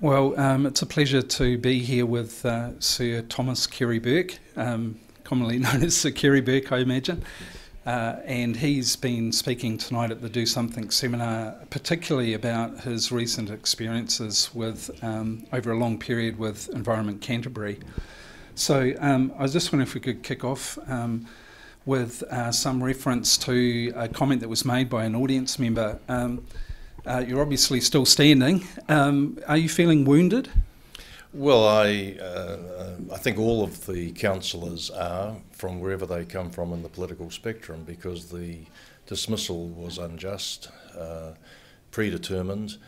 Well, it's a pleasure to be here with Sir Thomas Kerry Burke, commonly known as Sir Kerry Burke, I imagine. And he's been speaking tonight at the Do Something seminar, particularly about his recent experiences with, over a long period with Environment Canterbury. So I was just wondering if we could kick off with some reference to a comment that was made by an audience member. You're obviously still standing. Are you feeling wounded? Well, I think all of the councillors are, from wherever they come from in the political spectrum, because the dismissal was unjust, predetermined,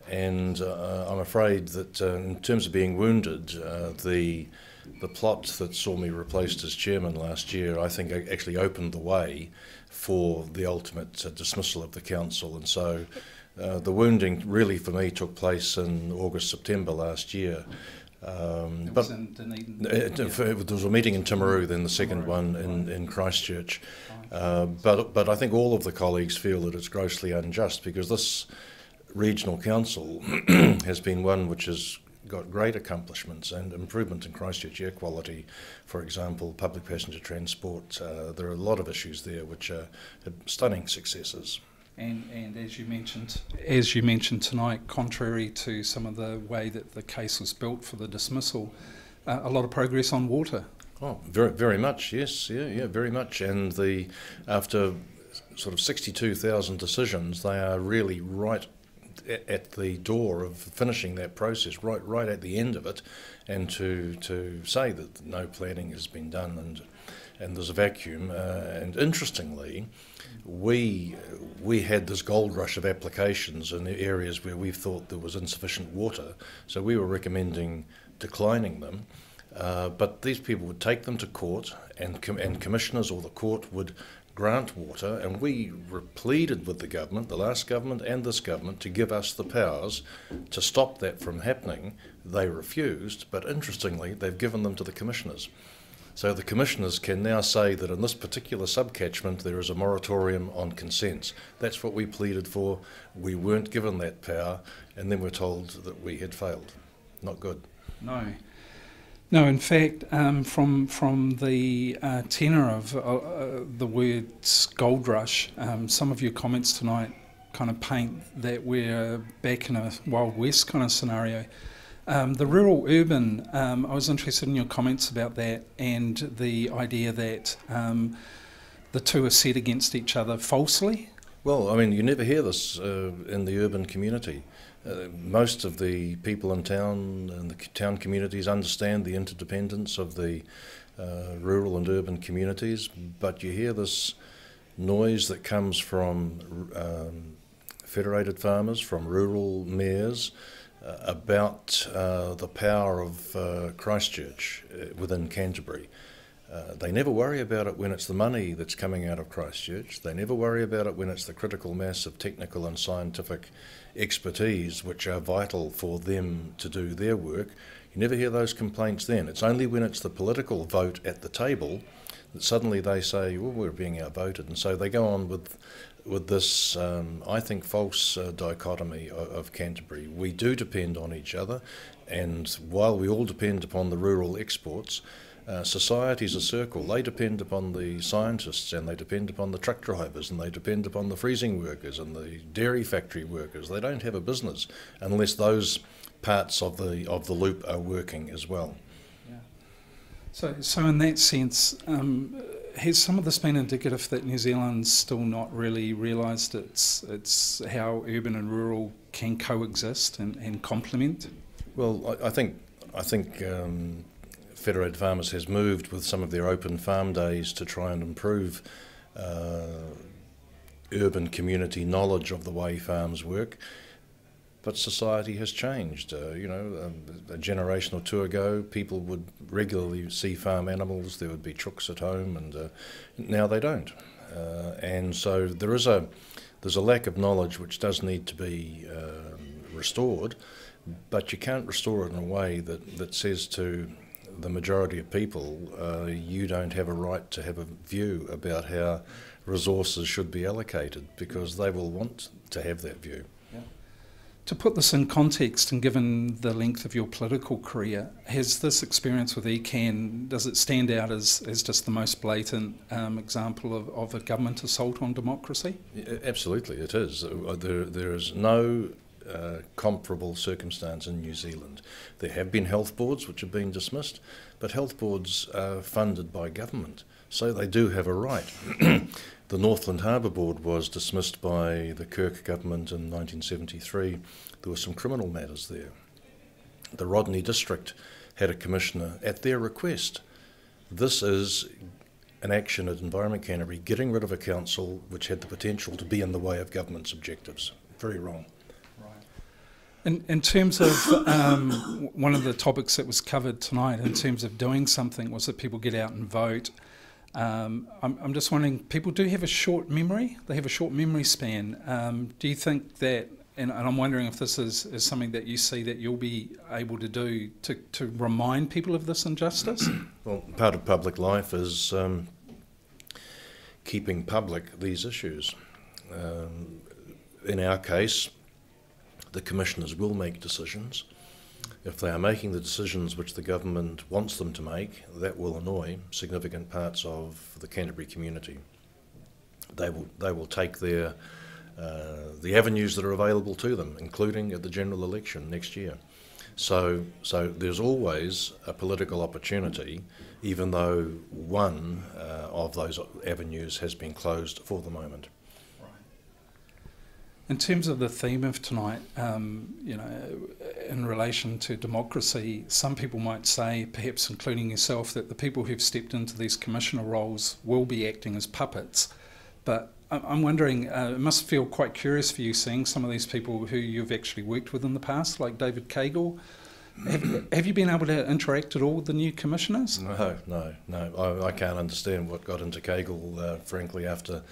and I'm afraid that in terms of being wounded, the plot that saw me replaced as chairman last year, I think actually opened the way for the ultimate dismissal of the council, and so the wounding really for me took place in August, September last year. There was a meeting in Timaru, then the second one in Christchurch. But I think all of the colleagues feel that it's grossly unjust, because this regional council has been one which has got great accomplishments and improvement in Christchurch air quality, for example, public passenger transport. There are a lot of issues there which are stunning successes. And as you mentioned tonight, contrary to some of the way that the case was built for the dismissal, a lot of progress on water. Oh, very much, yes, yeah, very much. And after sort of 62,000 decisions, they are really right at the door of finishing that process, right at the end of it, and to say that no planning has been done and there's a vacuum. And interestingly, we had this gold rush of applications in the areas where we thought there was insufficient water, so we were recommending declining them. But these people would take them to court, and commissioners or the court would grant water, and we pleaded with the government, the last government and this government, to give us the powers to stop that from happening. They refused, but interestingly, they've given them to the commissioners. So the commissioners can now say that in this particular subcatchment there is a moratorium on consents. That's what we pleaded for. We weren't given that power, and then we're told that we had failed. Not good. No, in fact, from the tenor of the words gold rush, some of your comments tonight kind of paint that we're back in a Wild West kind of scenario. The rural-urban, I was interested in your comments about that, and the idea that the two are set against each other falsely. Well, I mean, you never hear this in the urban community. Most of the people in town and the town communities understand the interdependence of the rural and urban communities, but you hear this noise that comes from federated farmers, from rural mayors, about the power of Christchurch within Canterbury. They never worry about it when it's the money that's coming out of Christchurch. They never worry about it when it's the critical mass of technical and scientific expertise which are vital for them to do their work. You never hear those complaints then. It's only when it's the political vote at the table that suddenly they say, well, we're being outvoted. And so they go on with this, I think, false dichotomy of Canterbury. We do depend on each other, and while we all depend upon the rural exports, society's a circle. They depend upon the scientists, and they depend upon the truck drivers, and they depend upon the freezing workers and the dairy factory workers. They don't have a business unless those parts of the loop are working as well. Yeah. So in that sense, has some of this been indicative that New Zealand's still not really realised it's how urban and rural can coexist and complement? Well, I think Federated Farmers has moved with some of their open farm days to try and improve urban community knowledge of the way farms work. But society has changed. A generation or two ago, people would regularly see farm animals. There would be chooks at home, and now they don't. And so there's a lack of knowledge which does need to be restored. But you can't restore it in a way that says to the majority of people, you don't have a right to have a view about how resources should be allocated, because they will want to have that view. To put this in context, and given the length of your political career, has this experience with ECan, does it stand out as just the most blatant example of a government assault on democracy? Yeah, absolutely, it is. There is no comparable circumstance in New Zealand. There have been health boards which have been dismissed, but health boards are funded by government, so they do have a right. The Northland Harbour Board was dismissed by the Kirk government in 1973. There were some criminal matters there. The Rodney District had a commissioner at their request. This is an action at Environment Canterbury, getting rid of a council which had the potential to be in the way of government's objectives. Very wrong. In terms of one of the topics that was covered tonight, in terms of doing something, was that people get out and vote. I'm just wondering, people do have a short memory. They have a short memory span. Do you think that, and I'm wondering if this is something that you see that you'll be able to do to remind people of this injustice? Well, part of public life is keeping public these issues. In our case, the commissioners will make decisions. If they are making the decisions which the government wants them to make, that will annoy significant parts of the Canterbury community. They will take the avenues that are available to them, including at the general election next year. So there's always a political opportunity, even though one of those avenues has been closed for the moment. In terms of the theme of tonight, in relation to democracy, some people might say, perhaps including yourself, that the people who've stepped into these commissioner roles will be acting as puppets. But I'm wondering, it must feel quite curious for you seeing some of these people who you've actually worked with in the past, like David Cagle. Have you been able to interact at all with the new commissioners? No. I can't understand what got into Cagle, frankly, after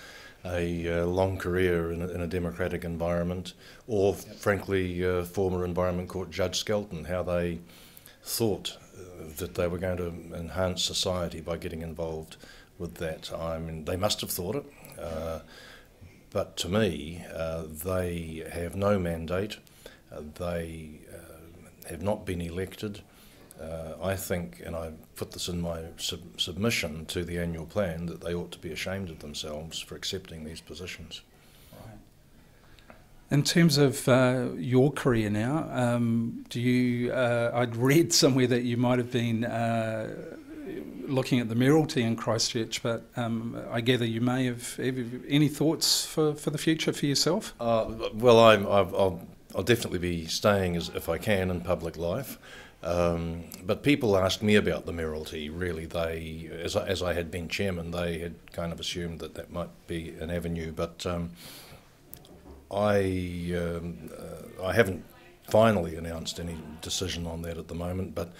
a long career in a democratic environment, or frankly former Environment Court Judge Skelton, how they thought that they were going to enhance society by getting involved with that. I mean, they must have thought it, but to me they have no mandate, they have not been elected. I think, and I put this in my submission to the annual plan, that they ought to be ashamed of themselves for accepting these positions. Right. In terms of your career now, do you? I'd read somewhere that you might have been looking at the mayoralty in Christchurch, but I gather you may have any thoughts for the future for yourself? Well, I'll definitely be staying, if I can, in public life. But people asked me about the mayoralty. Really, they, as I had been chairman, they had kind of assumed that might be an avenue. But I haven't finally announced any decision on that at the moment. But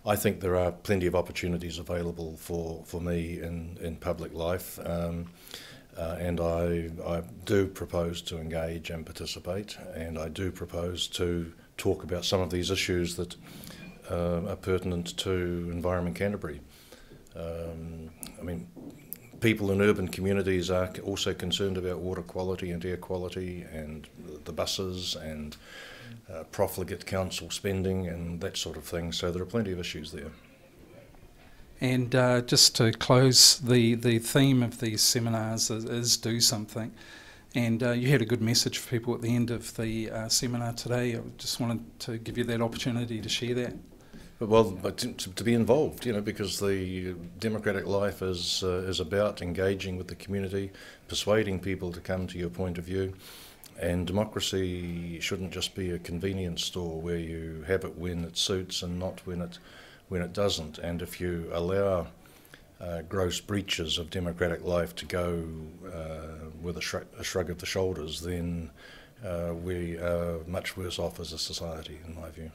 I think there are plenty of opportunities available for me in public life, and I do propose to engage and participate, and I do propose to talk about some of these issues that are pertinent to Environment Canterbury. I mean, people in urban communities are also concerned about water quality and air quality and the buses and profligate council spending and that sort of thing, so there are plenty of issues there. And just to close, the theme of these seminars is do something. And you had a good message for people at the end of the seminar today. I just wanted to give you that opportunity to share that. But to be involved, because the democratic life is about engaging with the community, persuading people to come to your point of view, and democracy shouldn't just be a convenience store where you have it when it suits and not when it doesn't. And if you allow gross breaches of democratic life to go with a shrug of the shoulders, then we are much worse off as a society, in my view.